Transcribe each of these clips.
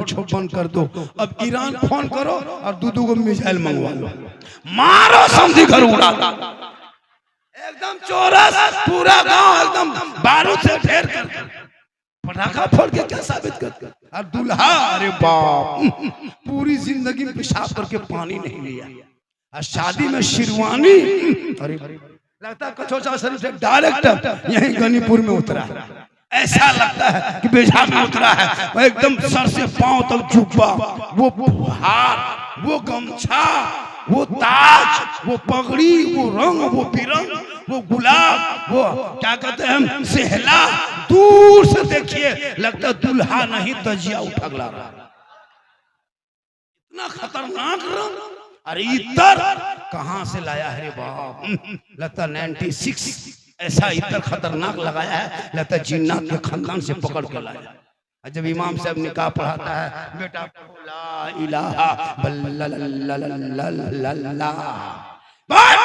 कुछ बंद कर दो। अब ईरान फोन करो और दू को मिसाइल मंगवा लो, मारो समझी घर उड़ा, एकदम चौरस पूरा गांव एकदम बारूद से ढेर कर, पटाखा फोड़ के क्या साबित कर। और दूल्हा अरे बाप पूरी जिंदगी में पेशाब करके पानी नहीं लिया, और शादी में शेरवानी, अरे लगता है कचौचा शरीफ से डायरेक्ट यहीं गनीपुर में उतरा है, ऐसा लगता है कि बेझा में उतरा है, एकदम सर से पांव तक जुब्बा, वो हार, वो गमछा, वो ताज, वो पगड़ी, वो रंग, वो बिरंग, वो गुलाब, वो क्या कहते हैं सेहला, दूर से देखिए लगता दूल्हा नहीं तजिया उठगला रहा, इतना खतरनाक रंग। अरे इतर कहां से लाया है रे बाप, लगता 96 ऐसा इतर खतरनाक लगाया है, लगता जिन्नात के खानदान से पकड़ के लाया। जब इमाम साहब निकाह पढ़ाता है, बेटा ला इलाहा इल्लल्लाह,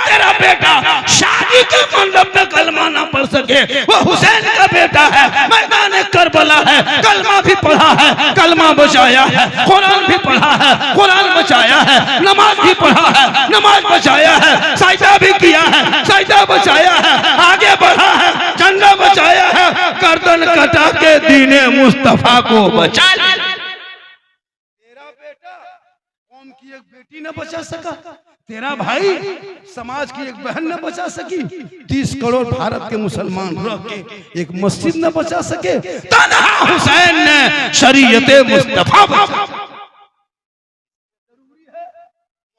तेरा बेटा शादी के मंडप में कलमा ना पढ़ सके, वो हुसैन का बेटा है, मैदान करबला है, कलमा भी पढ़ा है, कलमा बचाया है, कुरान भी पढ़ा है, कुरान बचाया है, नमाज भी पढ़ा है, नमाज बचाया है, सजदा भी किया है, सजदा बचाया है, आगे बढ़ा है, झंडा बचाया है, गर्दन कटा के दीने मुस्तफा को बचा लिया। तेरा बेटा कौम की एक बेटी न बचा सका, तेरा भाई समाज की एक बहन न बचा सकी, 30 करोड़ भारत के मुसलमान रह के एक मस्जिद न बचा सके, तन्हा हुसैन ने शरीयते मुस्तफा बचा। जरूरी है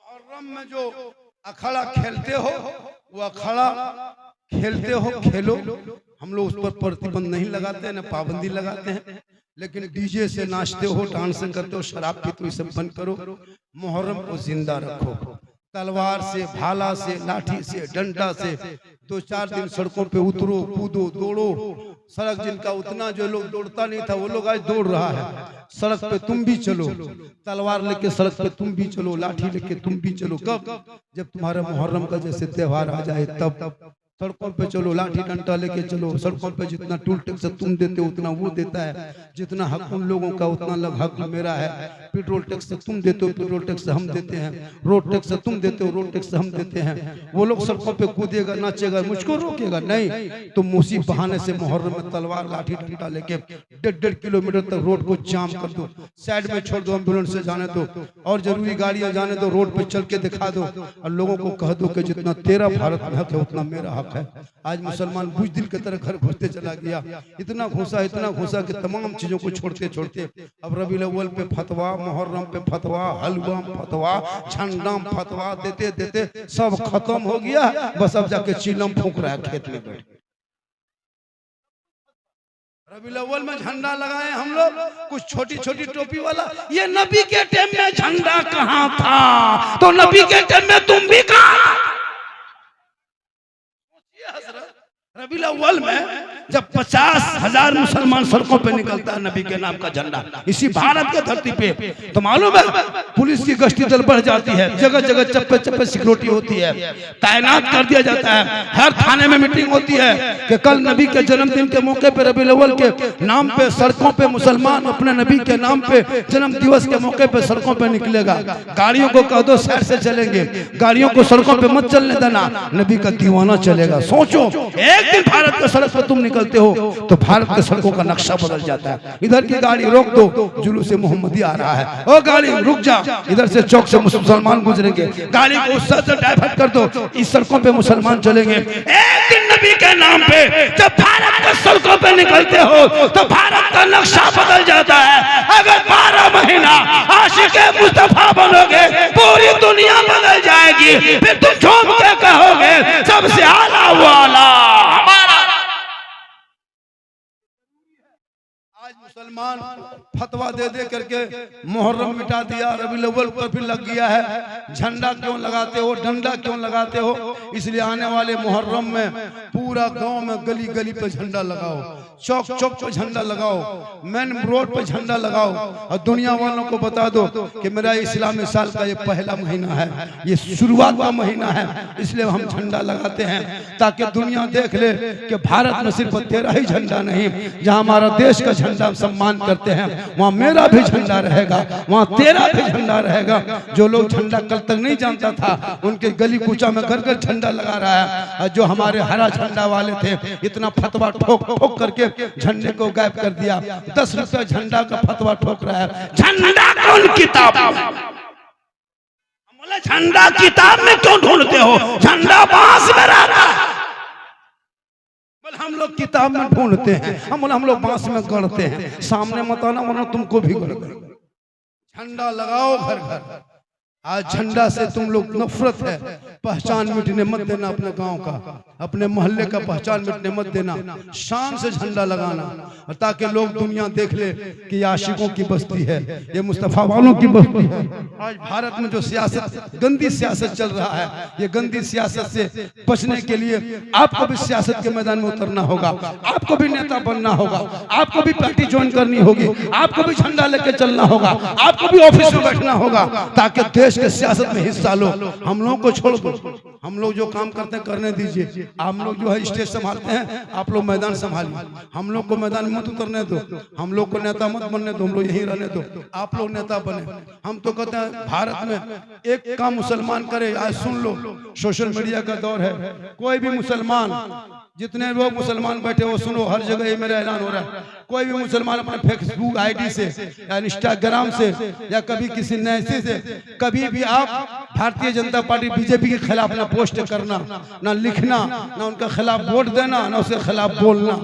मुहर्रम में जो अखाड़ा खेलते हो वो अखाड़ा खेलते हो, खेलो, हम लोग उस पर प्रतिबंध नहीं लगाते न पाबंदी लगाते हैं, लेकिन डीजे से नाचते हो, डांस करते हो, शराब पीते हो, सब बंद करो, मुहर्रम को जिंदा रखो। तलवार से, भाला से, लाठी से, डंडा से 2-4 दिन सड़कों पे उतरो, कूदो, दौड़ो। सड़क जिनका उतना जो लोग दौड़ता नहीं था वो लोग आज दौड़ रहा है। सड़क पे तुम भी चलो, तलवार लेके सड़क पे तुम भी चलो, लाठी लेके तुम भी चलो। कब? जब तुम्हारे मुहर्रम का जैसे त्योहार आ जाए तब सड़कों पे चलो, लाठी डंडा लेके चलो। सड़कों पे जितना टूल टैक्स तुम देते हो उतना वो देता है, जितना हक उन लोगों का उतना लग हक मेरा है। पेट्रोल टैक्स तुम देते हो, पेट्रोल टैक्स हम देते हैं। रोड टैक्स तुम देते हो, रोड टैक्स हम देते हैं। वो लोग सड़कों पे कूदेगा, नाचेगा, मुझको रोकेगा नहीं। तो उसी बहाने से मुहर्रम में तलवार लाठी डंडा लेके 1.5 किलोमीटर तक रोड को जाम कर दो, साइड में छोड़ दो, एम्बुलेंस से जाने दो और जरूरी गाड़ियां जाने दो, रोड पे चल के दिखा दो और लोगों को कह दो कि जितना तेरा भारत में हक है उतना मेरा हक है। आज मुसलमान बुज़दिल की तरह घर घुसते चला गया, इतना घुसा कि तमाम चीजों को छोड़ते छोड़ते अब रबीउल अव्वल पे फतवा, मुहर्रम पे फतवा, हलवा में फतवा, झंडा में फतवा देते देते सब खत्म हो गया। बस अब जाके चिलम फूंक रहा है खेत में बैठ। रबीउल अव्वल में झंडा लगाए हम लोग, कुछ छोटी छोटी टोपी वाला। ये नबी के टाइम में झंडा कहाँ था, तो नबी के टाइम में तुम भी कहाँ। रबीउल अव्वल में जब 50,000 मुसलमान सड़कों पे निकलता है नबी के नाम का झंडा इसी भारत के धरती पे, तो मालूम है पुलिस की गश्ती दल बढ़ जाती है, जगह जगह चप्पे चप्पे सिक्योरिटी होती है, तैनात कर दिया जाता है। हर थाने में मीटिंग होती है कि कल नबी के जन्मदिन के मौके पे रबीउल अव्वल के नाम पे सड़कों पे मुसलमान अपने नबी के नाम पे जन्म दिवस के मौके पे सड़कों पे निकलेगा। गाड़ियों को कह दो साइड से चलेंगे, गाड़ियों को सड़कों पे मत चलने देना, नबी का दीवाना चलेगा। सोचो एक दिन भारत के सड़क पर तुम निकलते हो तो भारत के सड़कों का नक्शा बदल जाता है। इधर की गाड़ी रोक दो, जुलूस मोहम्मदी आ रहा है, ओ गाड़ी रुक जा, इधर से चौक से मुसलमान गुजरेंगे, गाड़ी को उस से डाइवर्ट कर दो, इस सड़कों पे मुसलमान चलेंगे। एक दिन नबी के नाम पे जब भारत के सड़कों पे निकलते हो तो भारत का नक्शा बदल जाता है। अगर 12 महीना आशिक़े मुस्तफा बनोगे पूरी दुनिया बदल जाएगी, फिर तुम झूम के कहोगे सबसे आला वाला हमारा। आज मुसलमान फतवा दे दे करके मुहर्रम मिटा दिया, रबीउल अव्वल पर भी लग गया है। झंडा क्यों लगाते हो, डंडा क्यों लगाते हो? इसलिए आने वाले मुहर्रम में पूरा गांव में गली गली पे झंडा लगाओ, चौक चौक पे झंडा लगाओ, मेन रोड पे झंडा लगाओ और दुनिया वालों को बता दो कि मेरा इस्लामी साल का ये पहला महीना है, ये शुरुआत का महीना है, इसलिए हम झंडा लगाते हैं ताकि दुनिया देख ले कि भारत में सिर्फ तेरा ही झंडा नहीं, जहाँ हमारा देश का झंडा सम्मान करते हैं, वहाँ मेरा भी झंडा रहेगा, वहाँ तेरा भी झंडा रहेगा। जो लोग झंडा कल तक नहीं जानता था, उनके गली कूचा में घर घर झंडा लगा रहा है। और जो हमारे हरा झंडा वाले थे, इतना फतवा ठोक ठोक करके झंडे को गायब कर दिया। 10 रुपए झंडा का फतवा ठोक रहा है। झंडा कौन किताब में? बोले झंडा किताब में क्यों ढूंढते हो? झंडा बांस में रहता है। बोले हम लोग किताब में ढूंढते हैं, हम लोग बांस में गढ़ते हैं। सामने मत आना वरना तुमको भी गढ़ देंगे। झंडा लगाओ घर घर। आज झंडा से तुम लोग नफरत है, पहचान मिटने मत देना अपने गांव का, अपने मोहल्ले का पहचान मिटने मत देना। शान से झंडा लगाना, ताकि लोग दुनिया देख ले कि आशिकों की बस्ती है, ये मुस्तफा वालों की बस्ती है। आज भारत में जो सियासत, गंदी सियासत चल रहा है, ये गंदी सियासत से बचने के लिए आपको भी सियासत के मैदान में उतरना होगा, आपको भी नेता बनना होगा, आपको भी पार्टी ज्वाइन करनी होगी, आपको भी झंडा लेके चलना होगा, आपको भी ऑफिस में बैठना होगा, ताकि देश के सियासत में हिस्सा लो। हम लोग को छोड़ दो, हम लोग जो काम करते हैं करने दीजिए। हम लोग जो है स्टेज संभालते हैं, आप लोग मैदान संभालिए। हम लोग को मैदान में मत उतरने दो, हम लोग को नेता मत बनने दो, हम लोग यहीं रहने दो, आप लोग नेता बने। हम तो कहते हैं भारत में एक काम मुसलमान करे। आज सुन लो, सोशल मीडिया का दौर है, कोई भी मुसलमान, जितने लोग मुसलमान बैठे हो सुनो, हर जगह ये मेरा ऐलान हो रहा है, कोई भी मुसलमान अपने फेसबुक आईडी से या इंस्टाग्राम से या कभी किसी नैसे से कभी भी आप भारतीय जनता पार्टी बीजेपी के खिलाफ ना पोस्ट करना, ना लिखना, ना उनके खिलाफ वोट देना, ना उसके खिलाफ बोलना।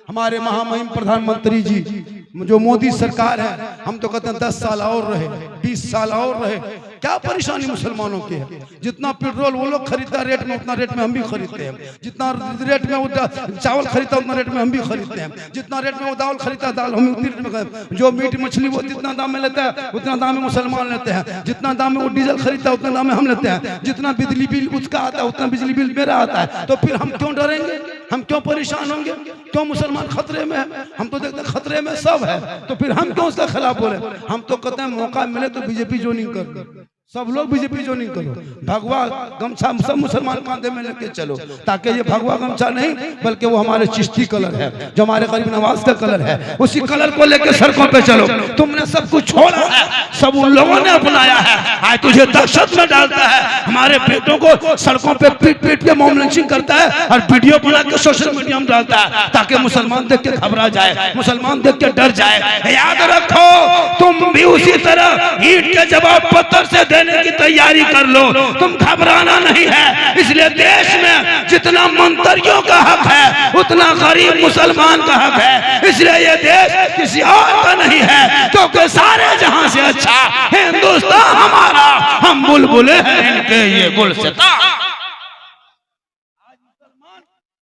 हमारे महामहिम प्रधानमंत्री जी जो मोदी सरकार है, हम तो कहते हैं 10 साल और रहे, 20 साल और रहे। क्या परेशानी मुसलमानों की है? जितना पेट्रोल वो लोग खरीदता रेट में, उतना रेट में हम भी खरीदते हैं। जितना रेट में वो चावल खरीदता उतना रेट में हम भी खरीदते हैं। जितना रेट में वो दाल खरीदता दाल हम उतनी रेट में। जो मीट मछली वो जितना दाम में लेता है उतना दाम में मुसलमान लेते हैं। जितना दाम में वो डीजल खरीदता है उतना दाम में हम लेते हैं। जितना बिजली बिल उसका आता है उतना बिजली बिल मेरा आता है। तो फिर हम क्यों डरेंगे? हम क्यों परेशान होंगे? क्यों मुसलमान खतरे में है? हम तो देखते हैं खतरे में सब है, तो फिर हम क्यों उसका खिलाफ बोले? हम तो कहते हैं मौका मिले तो बीजेपी ज्वाइनिंग कर, सब लोग बीजेपी ज्वाइनिंग करो। भगवा गमछा सब मुसलमान कांधे में लेके चलो, ताकि ये भगवा गमछा नहीं बल्कि वो हमारे चिश्ती कलर है, जो हमारे गरीब नवाज का कलर है, उसी कलर को लेके सड़कों पे चलो। तुमने सब कुछ छोड़ा है, सब उन लोगों ने अपनाया है, आज तुझे दहशत में डालता है। हमारे बेटों को सड़कों पे पीट पीट के मॉब लिंचिंग करता है और वीडियो बना के सोशल मीडिया में डालता है, ताकि मुसलमान देख के घबरा जाए, मुसलमान देख के डर जाए। याद रखो, तुम भी उसी तरह ईंट के जवाब पत्थर से देने की तैयारी कर लो। तुम घबराना नहीं है। इसलिए देश में जितना मंत्रियों का हक है उतना गरीब मुसलमान का हक है। इसलिए ये देश किसी और का नहीं है, क्योंकि सारे जहां से अच्छा हिंदुस्तान हमारा, हम बुलबुले हैं इनके ये गुलसिता।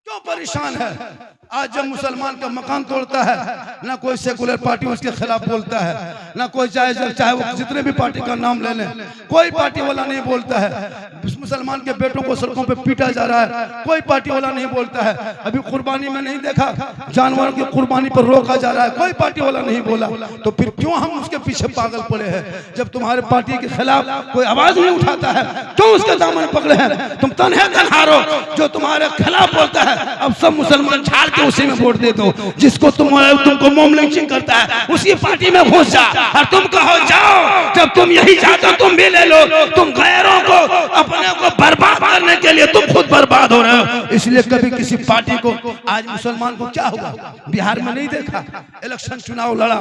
क्यों परेशान है? आज जब मुसलमान का मकान तोड़ता है, ना कोई सेकुलर पार्टी उसके खिलाफ बोलता है, ना कोई चाहे वो जितने भी पार्टी का नाम ले लें, कोई पार्टी वाला नहीं बोलता है। मुसलमान के बेटों को सड़कों पे पीटा जा रहा है, कोई पार्टी वाला नहीं बोलता है। अभी कुर्बानी में नहीं देखा, जानवरों की कुर्बानी पर रोका जा रहा है, कोई पार्टी वाला नहीं बोला। तो फिर क्यों हम उसके पीछे पागल पड़े हैं? जब तुम्हारे पार्टी के खिलाफ कोई आवाज नहीं उठाता है, क्यों उसके दामन पकड़े हैं? तुम तन्हे तन्हारो, जो तुम्हारे खिलाफ बोलता है अब सब मुसलमान झाड़ के उसी में वोट दे दो। जिसको तुमको मॉब लिंचिंग करता है उसी पार्टी में घुस जा और तुम कहो जाओ। जब तुम यही चाहते हो तुम भी ले लो। तुम गैरों को अपने को बर्बाद करने के लिए तुम खुद बर्बाद हो रहे हो। इसलिए कभी किसी पार्टी को, आज मुसलमान को क्या हुआ बिहार में नहीं देखा, इलेक्शन चुनाव लड़ा,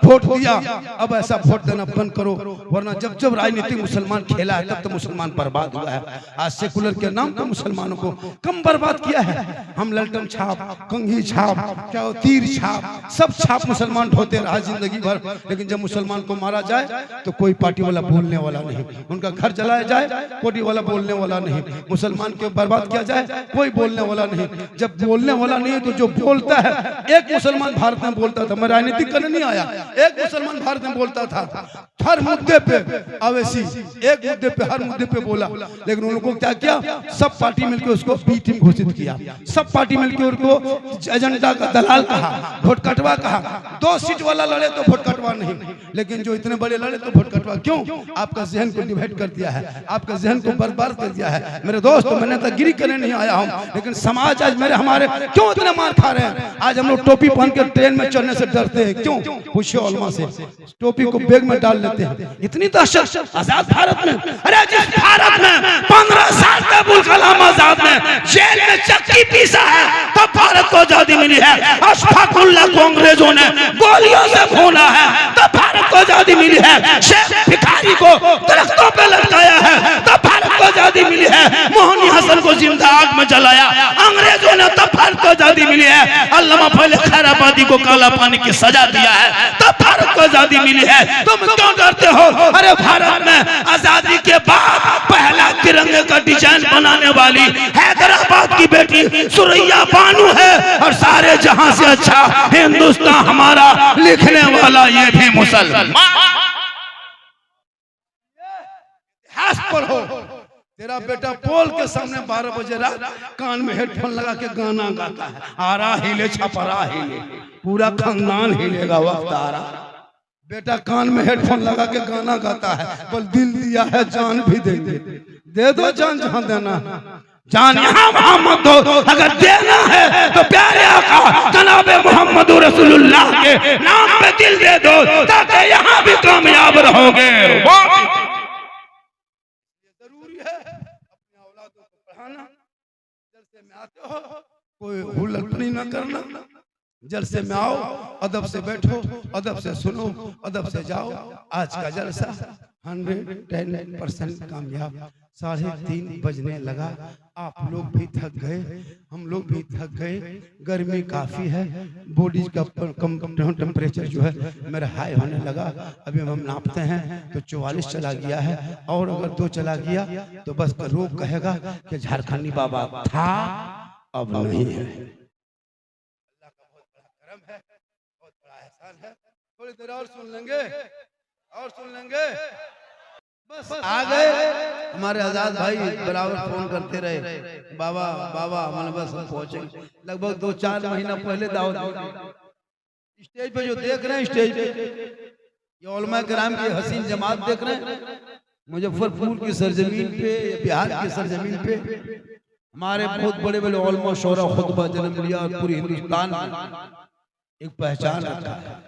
वोट दिया, अब ऐसा वोट देना बंद करो, वरना जब जब राजनीति मुसलमान खेला है तब तो मुसलमान बर्बाद हुआ है। आज सेकुलर के नाम पर मुसलमानों को कम बर्बाद किया है। हम ललटम छाप, कंघी छाप, क्या तीर छाप, सब छाप मुसलमान ढोते रहा जिंदगी भर, लेकिन जब मुसलमान को मारा जाए तो कोई पार्टी वाला बोलने वाला नहीं, उनका घर जलाया जाए कोई वाला बोलने वाला नहीं, मुसलमान को बर्बाद किया जाए कोई बोलने वाला नहीं। जब बोलने वाला नहीं है तो जो बोलता है, एक मुसलमान भारत में बोलता था, मैं राजनीति करने नहीं आया, एक मुसलमान भारत में बोलता था हर मुद्दे पे, अवैसी एक मुद्दे पे हर मुद्दे पे बोला, लेकिन उन लोगों को क्या किया, सब पार्टी मिलकर उसको बी टीम घोषित किया, सब पार्टी मिलकर उनको एजेंडा का दलाल कहा, वोट कटवा कहा। 2 सीट वाला लड़े तो वोट कटवा नहीं, लेकिन जो इतने बड़े लड़े तो वोट कटवा। क्यों? आपका जहन को डिवाइड कर दिया है, आपका जहन को बर्बाद कर दिया है। मेरे दोस्त, मैंने तो गिरी करने नहीं आया हूँ, लेकिन समाज आज मेरे हमारे क्यों इतने मार खा रहे हैं? आज हम लोग टोपी पहन के ट्रेन में चढ़ने से डरते हैं, क्यों? पूछिए उलमा से, टोपी को बैग में डाल लेते हैं। इतनी दहशत आजाद भारत में। अरे जिस भारत में 15 साल तक अबुल कलाम आजाद ने जेल में चक्की पीसा है, तब भारत को आजादी मिली है। अशफाकुल्लाह को अंग्रेजों ने गोलियों से भूना है, तब भारत को आजादी मिली है। शेख भिखारी को दरख्तों पे लटकाया है, तब भारत को आजादी मिली है। मोहनी हसन को जिंदा आग में जलाया अंग्रेजों ने, तब भारत को आजादी मिली है। अल्लामा फजल खैराबादी को काला पानी की सजा दिया है, तब भारत को आजादी मिली है। तुम क्यों डरते हो? अरे भारत में आजादी के बाद पहला तिरंगे का डिजाइन बनाने वाली हैदराबाद की बेटी सुरैया बानू है, और सारे जहां से अच्छा हिंदुस्तान हमारा लिखने वाला ये भी मुसलमान। पर हो तेरा बेटा पोल के सामने 12 बजे रात कान में हेडफोन लगा के गाना गाता है, आरा हिले छपरा हिले, पूरा खानदान हिलेगा वक्त आ रहा। बेटा कान में हेडफोन लगा के गाना गाता है, बोल दिल दिया है जान भी देंगे, दे दो जान जहां देना है, जान यहाँ वहां मत दो, अगर देना है तो प्यारे आका जनाबे मोहम्मद रसूलुल्लाह के नाम पे दिल दे दो, ताकि यहाँ भी कामयाब रहोगे। जरूरी है अपने औलादों को पढ़ाना, जलसे में आते हो कोई हुल्लड़पनी ना करना, जलसे में आओ अदब से बैठो, अदब से सुनो, अदब से जाओ। आज का जलसा 110% कामयाब। 3:30 बजने लगा, आप लोग भी थक गए, हम लोग भी थक गए, गर्मी काफी है, बॉडी का टेम्परेचर जो है मेरा हाई होने लगा। अभी हम नापते हैं तो 44 चला गया है, और अगर 2 चला गया तो बस रोग कहेगा कि झारखंडी बाबा था अब नहीं है। अल्लाह का बहुत बड़ा करम है, बहुत बड़ा एहसान है। थोड़ी देर और सुन लेंगे, और सुन लेंगे। बस आ गए हमारे आजाद भाई, बराबर फोन करते रहे, बाबा बाबा, हमारे बस हम पहुंचे। लगभग 2-4 महीना पहले दावत स्टेज पे जो देख रहे हैं, स्टेज पे ये उलमा किराम की हसीन जमात देख रहे हैं। मुजफ्फरपुर की सरजमीन पे, बिहार की सरजमीन पे हमारे बहुत बड़े बड़े उलमा शोरा खुतबा जन्म लिया, और पूरे हिंदुस्तान में एक पहचान रखा है।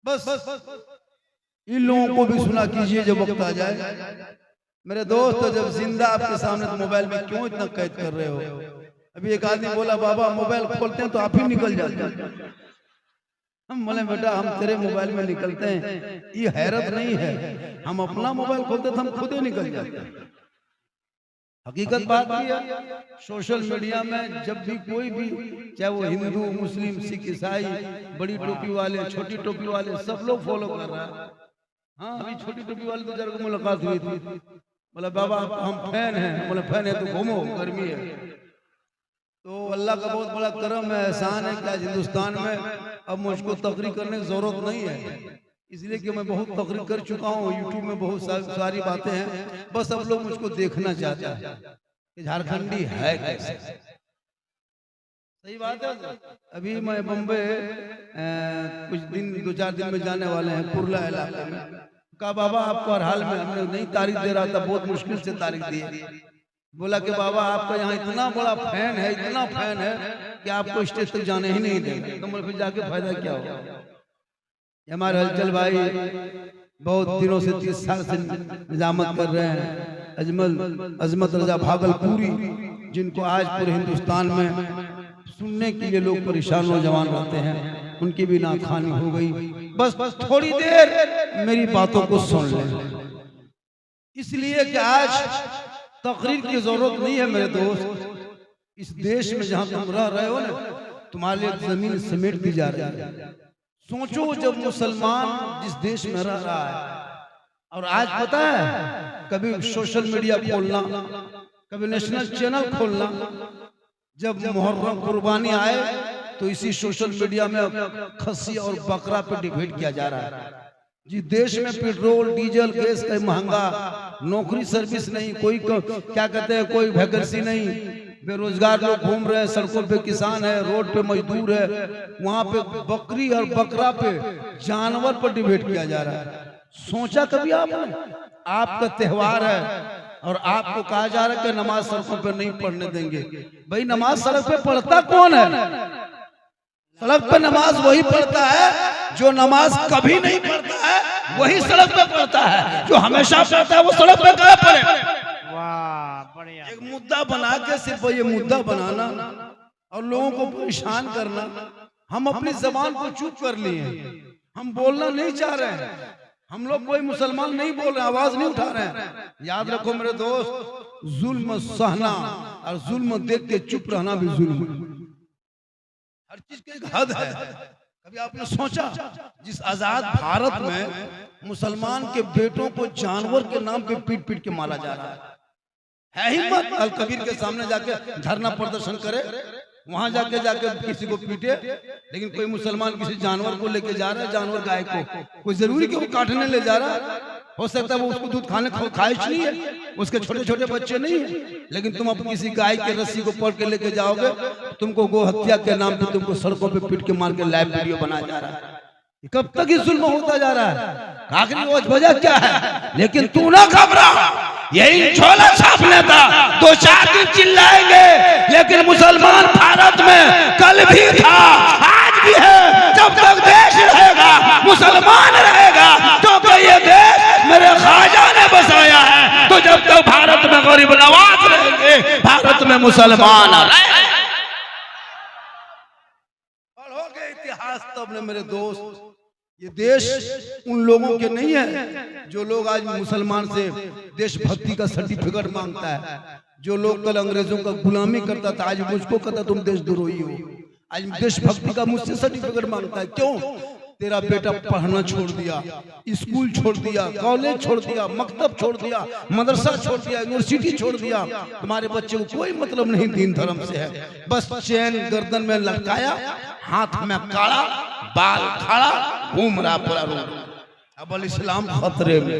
बस इन लोगों को भी सुना कीजिए जब वक्त आ जाए। मेरे दोस्त, जब जिंदा आपके सामने तो मोबाइल में क्यों इतना कैद कर रहे हो? अभी एक आदमी बोला, बाबा मोबाइल खोलते हैं तो आप ही निकल जाते हैं। हम बोले, बेटा हम तेरे मोबाइल में निकलते हैं, ये हैरत नहीं है, हम अपना मोबाइल खोलते तो हम खुद ही निकल जाते हैं। हकीकत बात भी है, सोशल मीडिया में जब भी कोई भी, चाहे वो हिंदू मुस्लिम सिख ईसाई, बड़ी टोपी वाले छोटी टोपी वाले, सब लोग फॉलो कर रहा है। हाँ, अभी छोटी टोपी वाले तो जरा मुलाकात हुई थी, बोला बाबा हम फैन हैं, बोले फैन है तो घूमो, गर्मी है। तो अल्लाह का बहुत बड़ा करम है, एहसान है कि आज हिंदुस्तान में अब मुझको तकरीर करने की जरूरत नहीं है, इसलिए कि मैं बहुत तकरीर कर चुका हूँ, यूट्यूब में बहुत सारी बातें हैं। बस अब लोग मुझको देखना चाहते हैं कि झारखंडी है कैसे। सही बात है। अभी मैं बम्बे कुछ दिन 2-4 दिन में जाने वाले हैं, कुर्ला इलाके में। कहा बाबा आपको हर हाल में, हमने नहीं तारीख दे रहा था, बहुत मुश्किल से तारीख दी। बोला कि बाबा आपका यहाँ इतना बड़ा फैन है, इतना फैन है कि आपको स्टेज तक जाने ही नहीं देंगे। तो फिर जाके फायदा क्या होगा? हमारे हलचल भाई बहुत दिनों से 30 साल से निजामत कर रहे हैं, अजमत रजा भागलपुरी, जिनको आज पूरे हिंदुस्तान में सुनने के लिए लोग परेशान नौजवान रहते हैं, उनकी भी नाखानी हो गई। बस थोड़ी देर मेरी बातों को सुन लें, इसलिए कि आज तकरीर की जरूरत नहीं है मेरे दोस्त। इस देश में जहां तुम रह रहे हो ना, तुम्हारे लिए जमीन समेट दी जा रही है। सोचो जब मुसलमान जिस देश में रह रहा है, और आज पता है कभी सोशल मीडिया खोलना, कभी नेशनल चैनल खोलना, जब मुहर्रम कुर्बानी आए तो इसी सोशल मीडिया में खस्सी और बकरा पे डिबेट किया जा रहा है। जी देश में पेट्रोल डीजल गैस का महंगा, नौकरी सर्विस नहीं, कोई क्या कहते हैं, कोई वैकेंसी नहीं, बेरोजगार लोग घूम रहे हैं, सड़कों पे किसान है, रोड पे मजदूर है, वहां पे बकरी और बकरा पे जानवर पर डिबेट किया जा रहा है। सोचा कभी आपने? आपका त्योहार है, और आपको कहा जा रहा है कि नमाज सड़कों पे नहीं पढ़ने देंगे। भाई नमाज सड़क पे पढ़ता कौन है? सड़क पे नमाज वही पढ़ता है जो नमाज कभी नहीं पढ़ता है, वही सड़क पे पढ़ता है। जो हमेशा पढ़ता है वो सड़क पे कहाँ पढ़े? वाह बढ़िया। एक मुद्दा बना के सिर्फ ये मुद्दा बनाना और लोगों को परेशान करना। हम अपनी जबान को चुप कर लिए, हम बोलना नहीं चाह रहे हैं। हम लोग कोई मुसलमान नहीं बोल रहे, आवाज नहीं उठा रहे हैं। याद रखो मेरे दोस्त, जुल्म सहना और जुल्म देख के चुप रहना भी जुल्म है। हर चीज की एक हद है। कभी आपने सोचा जिस आजाद भारत में मुसलमान के बेटों को जानवर के नाम पे पीट पीट के मारा जा रहा है हिम्मत अल कबीर के सामने जाके धरना प्रदर्शन करे, वहां जाके किसी को पीटे। लेकिन कोई मुसलमान किसी जानवर को लेके जा रहा है, जानवर गाय को, कोई जरूरी कि वो काटने ले जा रहा है? हो सकता है वो उसको दूध खाने ख्वाहिश नहीं है, उसके छोटे छोटे बच्चे नहीं है। लेकिन तुम अब किसी गाय के रस्सी को पकड़ के लेके जाओगे, तुमको गो हत्या के नाम पे तुमको सड़कों पे पीट के मार के लाइव वीडियो बनाया जा रहा है। कब तक ये जुल्म होता जा रहा है? आखिरी वजह क्या है? लेकिन तू ना घबरा, यही झोला छापने था, 2-4 दिन चिल्लाएंगे, लेकिन मुसलमान भारत में कल भी था, आज भी है। जब तक देश रहेगा मुसलमान रहेगा, क्योंकि ये देश मेरे ख्वाजा ने बसाया है। तो जब तक भारत में गरीब नवाज रहेंगे, भारत में मुसलमान रहेंगे। पढ़ोगे इतिहास तब ने मेरे दोस्त, ये देश उन लोगों के नहीं है जो लोग आज मुसलमान से देशभक्ति का सर्टिफिकेट मांगता है। जो लोग कल अंग्रेजों का गुलामी करता था, आज मुझको कहता तुम देशद्रोही हो। आज देशभक्ति का मुझसे सर्टिफिकेट मांगता है। क्यों? तेरा बेटा पढ़ना छोड़ दिया, स्कूल छोड़ दिया, कॉलेज छोड़ दिया, मकतब छोड़ दिया, मदरसा छोड़ दिया, यूनिवर्सिटी छोड़ दिया। तुम्हारे बच्चे को कोई मतलब नहीं दीन धर्म से है। बस चैन गर्दन में लटकाया, हाथ में काड़ा, बाल खड़ा, घूम रहा पूरा रोड। अब अल इस्लाम खतरे में।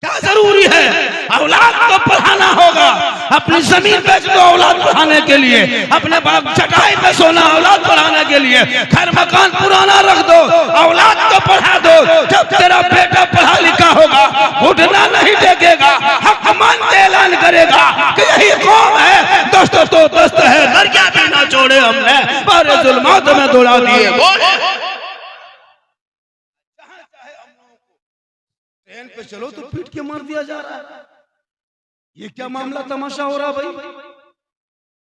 क्या जरूरी है? औलाद को पढ़ाना होगा। अपनी जमीन बेच दो औलाद पढ़ाने के लिए, अपने बाप चटाई पे सोना औलाद पढ़ाने के लिए, घर मकान पुराना रख दो, औलाद को पढ़ा दो। जब तेरा बेटा पढ़ा लिखा होगा, घुटना नहीं टेकेगा, हक मान के ऐलान करेगा कि यही कौम है, दोस्तों तो दोस्त है, दरिया भी ना छोड़े हमने, पर जुल्मात में दौड़ा दिए। ट्रेन पे चलो तो पीट के मार दिया जा रहा है। ये क्या मामला तमाशा हो रहा भाई?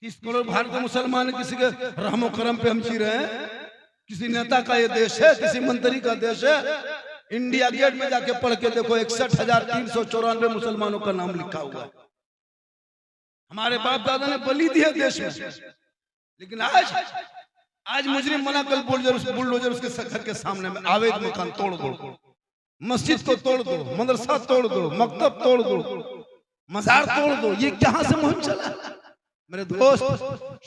30 करोड़ भारतीय मुसलमान किसी के रहमो करम पे हम जी रहे हैं? किसी नेता का ये देश है? किसी मंत्री का देश है? इंडिया गेट में जाके पढ़ के देखो, 61,394 मुसलमानों का नाम लिखा हुआ है। हमारे बाप दादा ने बलि दी है देश में। लेकिन आज मुजरिम मना कल बुलडोजर उसके घर के सामने में अवैध मकान तोड़ दो, मस्जिद को तोड़ दो, मदरसा तोड़ दो, मकतब तोड़ दो, मजार तोड़ दो। ये कहां से मुहिम चला? मेरे दोस्त,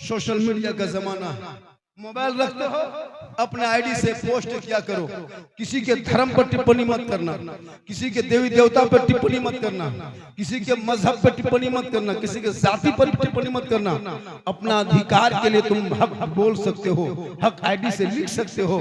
सोशल मीडिया का जमाना है। मोबाइल रखते हो, अपने आईडी से पोस्ट किया करो। किसी के धर्म पर टिप्पणी मत करना, किसी के देवी देवता पर टिप्पणी मत करना, किसी के मजहब पर टिप्पणी मत करना, किसी के जाति पर टिप्पणी मत करना। अपना अधिकार के लिए तुम हक बोल सकते हो, हक आईडी से लिख सकते हो।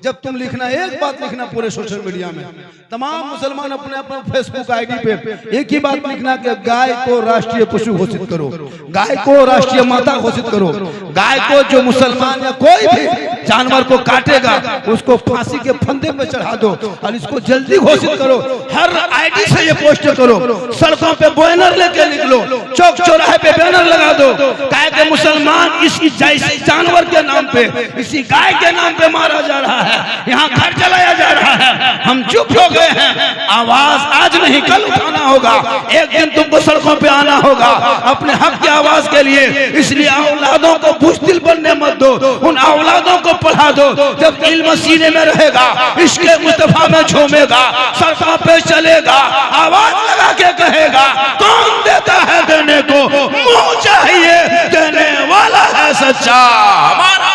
जब तुम लिखना, एक बात लिखना पूरे सोशल मीडिया में, तमाम मुसलमान अपने अपने फेसबुक आईडी पे एक ही बात लिखना कि गाय को राष्ट्रीय पशु घोषित करो, गाय को राष्ट्रीय माता घोषित करो। गाय को जो मुसलमान या कोई भी जानवर को काटेगा उसको फांसी के फंदे पे चढ़ा दो और इसको जल्दी घोषित करो। हर आईडी से ये पोस्ट करो, सड़कों पे बैनर लेके निकलो, चौक चौराहे पे बैनर लगा दो। गाय के मुसलमान इसी जैसे जानवर के नाम पे, इसी गाय के नाम पे मारा जा रहा है, यहाँ घर जलाया जा रहा है। हम चुप हो गए हैं। आवाज आज नहीं कल उठाना होगा। एक दिन तुमको सड़कों पे आना होगा अपने हक की आवाज के लिए। इसलिए औलादों को बुज़दिल बनने मत दो, उन औलादों को पढ़ा दो। जब इल्म सीने में रहेगा, इसके मुस्तफा में झूमेगा, सड़कों पे चलेगा, आवाज लगा के कहेगा, कौन देता है देने को, मुंह चाहिए देने वाला है सच्चा हमारा।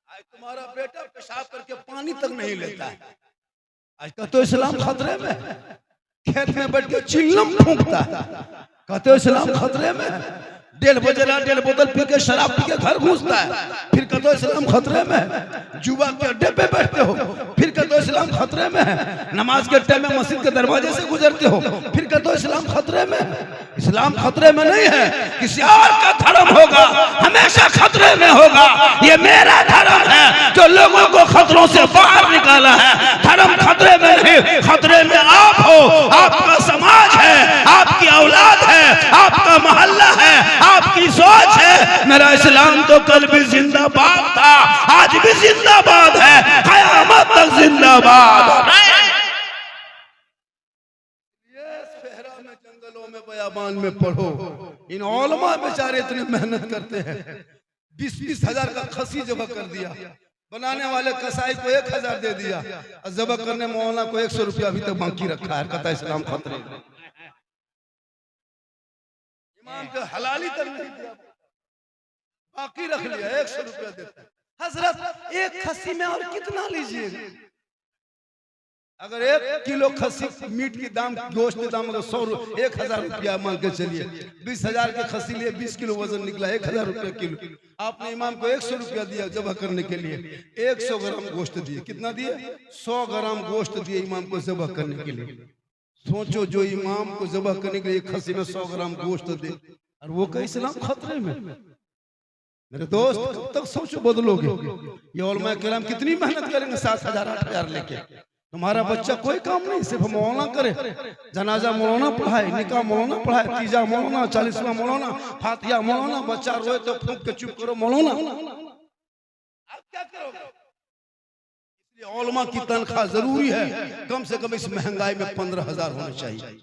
आज तुम्हारा बेटा पेशाब करके पानी तक नहीं लेता है। आज का तो इस्लाम खतरे में। खेत में बैठ के चिल्लम फूंकता है, कहते हो इस्लाम खतरे में। 1:30 बजे रात 1.5 बोतल पी के शराब पी के घर घुसता है, फिर कहते हो इस्लाम खतरे में है। जुआ के अड्डे पे बैठते हो, फिर कहते हो इस्लाम खतरे में है। नमाज के टाइम में मस्जिद के दरवाजे से गुजरते हो, फिर कहते हो इस्लाम खतरे में है। इस्लाम खतरे में नहीं है, किसी और का धर्म होगा, हमेशा खतरे में होगा। ये मेरा धर्म है जो लोगों को खतरों से बाहर निकाला है। धर्म खतरे में नहीं, खतरे में आप हो, आपका समाज है, आपकी औलाद है, आपका मोहल्ला है, आपकी सोच है। मेरा इस्लाम तो कल भी जिंदाबाद था, आज भी जिंदाबाद है, कयामत तक जिंदाबाद। जंगलों में बयाबान में पढ़ो, इन उलमा बेचारे इतनी मेहनत करते हैं। 20-20 हजार का खसी जबा कर दिया, बनाने वाले कसाई को 1000 दे दिया, और जबा करने मौलाना को 100 रुपया अभी तक बाकी रखा है। कहता है इस्लाम खतरे में। इमाम को हलाली तक नहीं दिया, बाकी रख लिया, 100 रुपया देता है। हजरत एक खसी में और कितना लीजिएगा? अगर 1 किलो खसी मीट की दाम, गोश्त के दाम अगर 1000 रुपया मान के चलिए, 20,000 के खसी लिए 20 किलो वजन निकला, 1000 रुपया किलो। आपने इमाम को 100 रुपया दिया जबा करने के लिए, 100 ग्राम गोश्त दिए। कितना दिए? 100 ग्राम गोश्त दिए इमाम को जबा करने के लिए। सोचो, जो इमाम को जबा करने के लिए खसी में 100 ग्राम गोश्त दे, और वो का इस्लाम खतरे में। मेरे दोस्त, कब तक सोचो बदलोगे? ये उलमा किराम कितनी मेहनत करेंगे 7,000 8,000 लेके। तुम्हारा बच्चा कोई काम नहीं, सिर्फ मौलाना करे, जनाजा मौलाना पढ़ाए, निकाह मौलाना पढ़ाए, तीजा मौलाना, 40वां मौलाना, फातिहा मौलाना। बच्चा रोए तो फूंक के चुप करो मौलाना। आप क्या करोगे? इसलिए उलमा की तनख्वाह जरूरी है। कम से कम इस महंगाई में 15,000 होना चाहिए।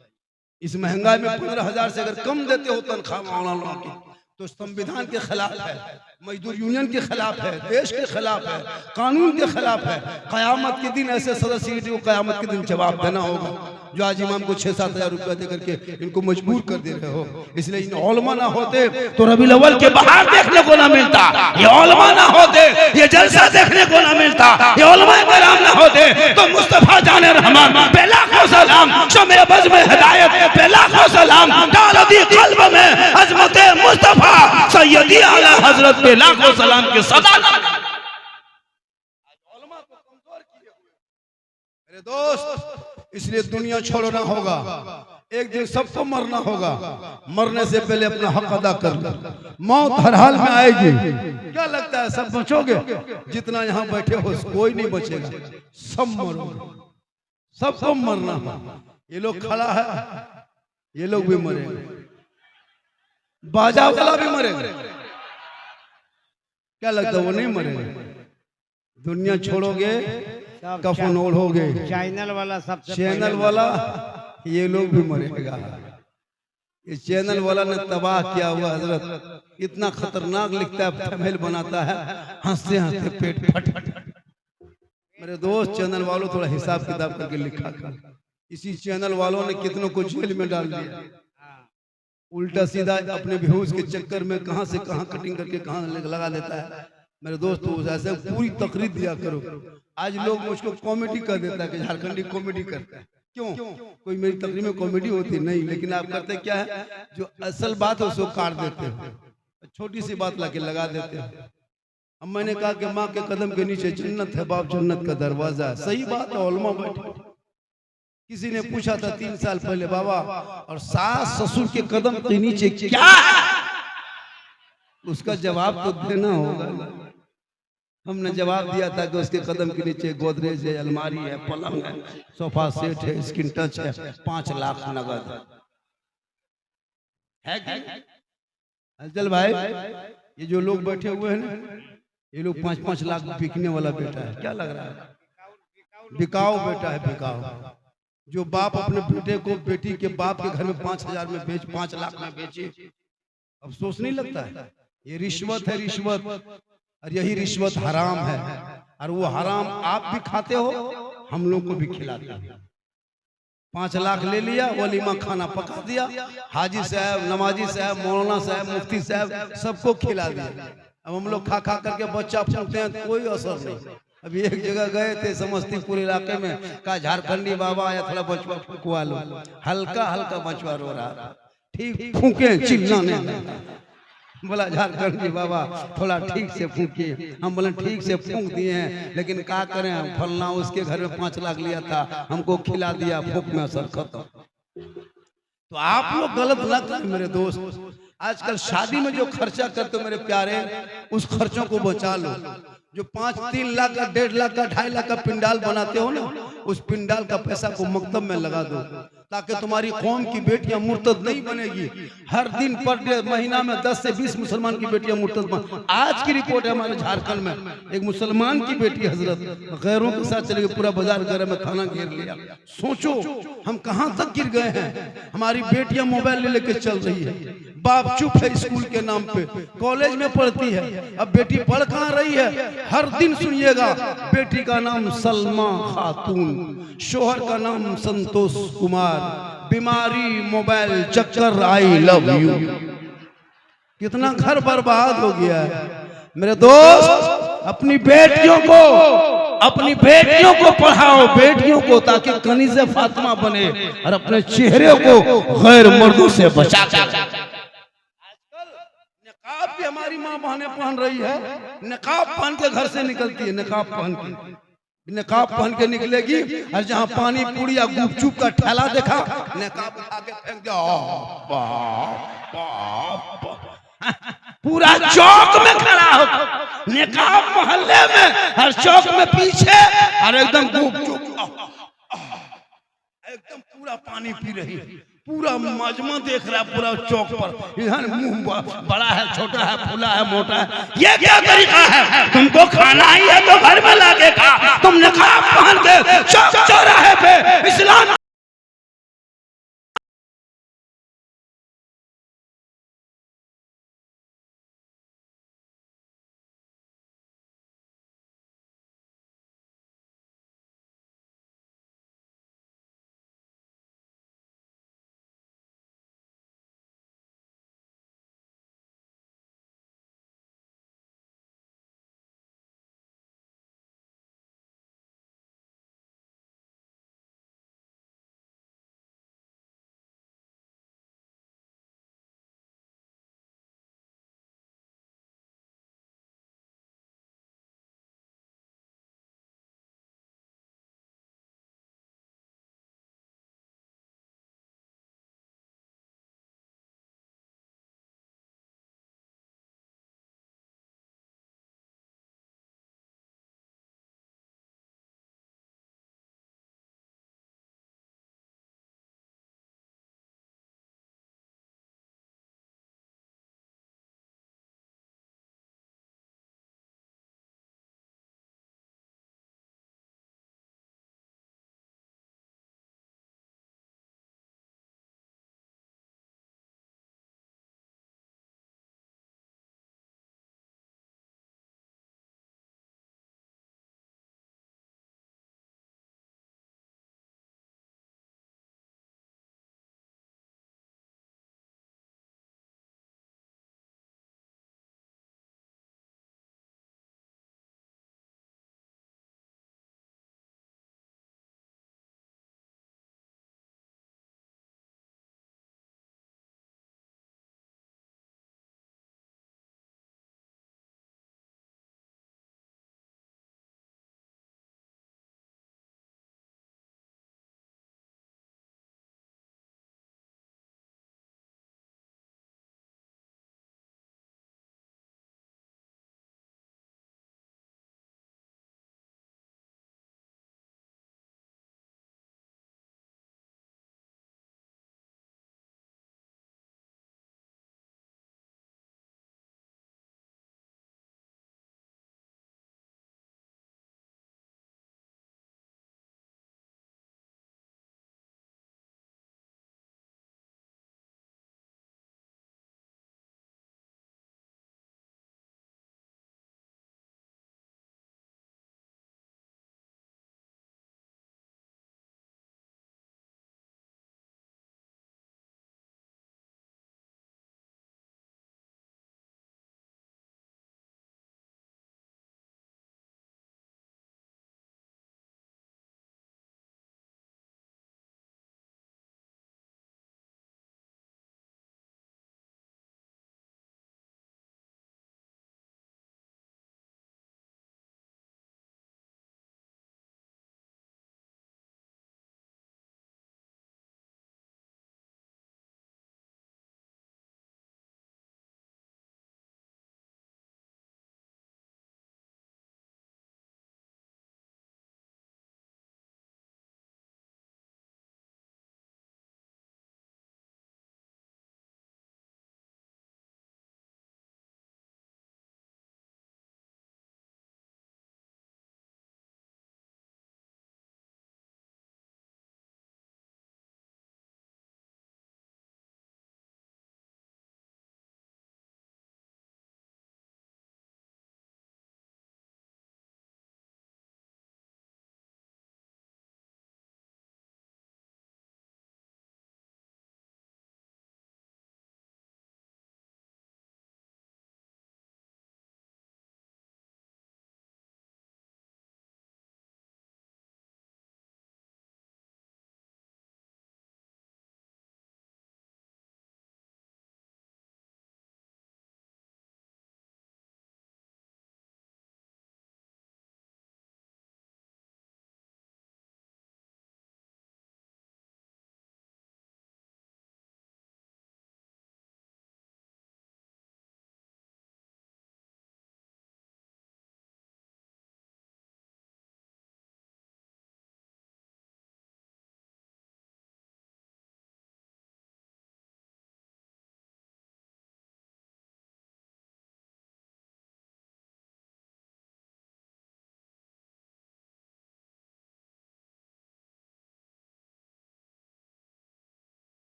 इस महंगाई में 15,000 से अगर कम देते हो तनख्वाह मौलाना की, तो संविधान के खिलाफ है, मजदूर यूनियन के खिलाफ है, देश के खिलाफ है, कानून के खिलाफ है। कयामत के दिन ऐसे सदस्य को कयामत के दिन जवाब देना होगा, जो आज इमाम को 6-7 हजार रुपया दे करके इनको मजबूर कर दे रहे हो। इसलिए इन उलमा ना होते तो रबीउल अव्वल के बाहर देखने को ना मिलता, ये उलमा ना होते ये जलसा देखने को ना मिलता, ये उलमा कराम ना होते तो मुस्तफा जाने रहमान पे लाखों सलाम, शमे बज़्म में हिदायत पे लाखों सलाम, डाल दी कल्ब में अज़मत मुस्तफा सैयदी आला हजरत पे लाखों सलाम के सदा। मेरे दोस्त, इसलिए दुनिया छोड़ना होगा, एक दिन सबको मरना होगा। मरने से पहले अपना हक अदा कर लो। मौत हर हाल में आएगी। क्या लगता है सब बचोगे? जितना यहाँ बैठे हो कोई नहीं बचेगा, सब मरोगे, सबको मरना है। ये लोग खड़ा है, ये लोग भी मरेंगे, बाजा वाला भी मरेगा। क्या लगता है वो नहीं मरेगा? दुनिया छोड़ोगे, कफन ओढ़ोगे, चैनल वाला सबसे चैनल वाला, ये लोग भी मरेगा। ये चैनल वाला ने तबाह किया हुआ हजरत, इतना खतरनाक लिखता है, थंबनेल बनाता है, हंसते हंसते पेट फट। मेरे दोस्त, चैनल वालों थोड़ा हिसाब किताब करके लिखा कर। इसी चैनल वालों ने कितनों को जेल में डाल दिया, उल्टा सीधा अपने बेहोश के चक्कर में कहां से कहां कटिंग करके कहां लगा देता है। मेरे दोस्त, ऐसे पूरी तकरीर दिया करो। आज लोग मुझको कॉमेडी कर देता है कि झारखंडी कॉमेडी करता है। क्यों? कोई मेरी तकरीर में कॉमेडी होती नहीं, लेकिन आप करते क्या है, जो असल बात है उसको काट देते हैं, छोटी सी बात लाके लगा देते हैं। अब मैंने कहा कि माँ के कदम के नीचे जन्नत है, बाप जन्नत का दरवाजा है। सही बात है, उलमा बैठे। किसी ने पूछा था 3 साल पहले, बाबा और सास ससुर के कदम के नीचे क्या है? उसका जवाब तो देना होगा। हमने जवाब दिया था कि उसके कदम के नीचे गोदरेज है, अलमारी है, पलंग है, सोफा सेट है, स्किन टच है, 5 लाख नगद है। चल भाई, ये जो लोग बैठे हुए हैं ना, ये लोग 5-5 लाख बिकने वाला बेटा है। क्या लग रहा है? बिकाऊ बेटा है, बिकाऊ। जो बाप अपने बेटे को बेटी के बाप के घर में 5,000 में बेच, 5 लाख में बेचे, अफसोस नहीं लगता है? ये रिश्वत है, रिश्वत। और यही रिश्वत हराम है, और वो हराम आप भी खाते हो, हम लोग को भी खिलाते हैं। 5 लाख ले लिया, वलीमा खाना पका दिया, हाजी साहब, नमाजी साहब, मौलाना साहब, मुफ्ती साहब, सबको खिला दिया। अब हम लोग खा खा करके बच्चा फूंकते हैं, कोई असर नहीं। अभी एक जगह गए थे समस्तीपुर इलाके में, कहा झारखंडी बाबा आया, थोड़ा बचवा फूंकवा लो। हल्का हल्का बचवा रो रहा, ठीक फूंके चिल्लाने। बोला झारखंड जी बाबा थोड़ा ठीक से फूकिए। हम बोले ठीक से फूंक दिए हैं, लेकिन क्या करें, फलना उसके घर में 5 लाख लिया था, हमको खिला दिया, फूक में असर खत्म। तो आप लोग गलत ना करें मेरे दोस्त। आजकल शादी में जो खर्चा करते हो मेरे प्यारे, उस खर्चों को बचा लो। जो 5-3 लाख का, 1.5 लाख का, 2.5 लाख का पिंडाल बनाते हो ना, उस पिंडाल का पैसा को मकतब में लगा दो, ताकि तुम्हारी कौम की बेटियां मुर्तद नहीं बनेगी। हर दिन पर डे महीना में 10 से 20 मुसलमान की बेटियां मुर्तद बन। आज की रिपोर्ट है हमारे झारखंड में, एक मुसलमान की बेटी हजरत गैरों के साथ चले गई, पूरा बाजार गैर में थाना घेर लिया। सोचो हम कहां तक गिर गए हैं। हमारी बेटियां मोबाइल ले लेके चल रही है, बाप चुप है स्कूल के नाम पे, कॉलेज में पढ़ती है। अब बेटी पढ़ कहां रही है? हर दिन सुनिएगा बेटी का नाम सलमा खातून, शोहर का नाम संतोष कुमार, बीमारी मोबाइल चक्कर, आई लव यू। कितना घर बर्बाद हो गया है मेरे दोस्त। अपनी बेटियों को पढ़ाओ, बेटियों को, ताकि कनीज़े फातिमा बने और अपने चेहरे को गैर मर्दों से बचा। नकाब भी हमारी माँ बहनें पहन रही है, नकाब पहन के घर से निकलती है, नकाब पहन के निकलेगी, और जहाँ पानी पूरी या गुपचुप का ठेला देखा, नकाब उठा के फेंक दिया। पूरा चौक में खड़ा हो, नकाब मोहल्ले में, हर चौक में पीछे, और एकदम गुपचुप, एकदम पूरा पानी पी रही है, पूरा मजमा देख रहा है पूरा चौक पर। इधर मुंह बड़ा है, छोटा है, फूला है, मोटा है, ये क्या तरीका है? तुमको खाना ही है तो घर में लाके खा, तुम नकाब पहन के चौक चौराहे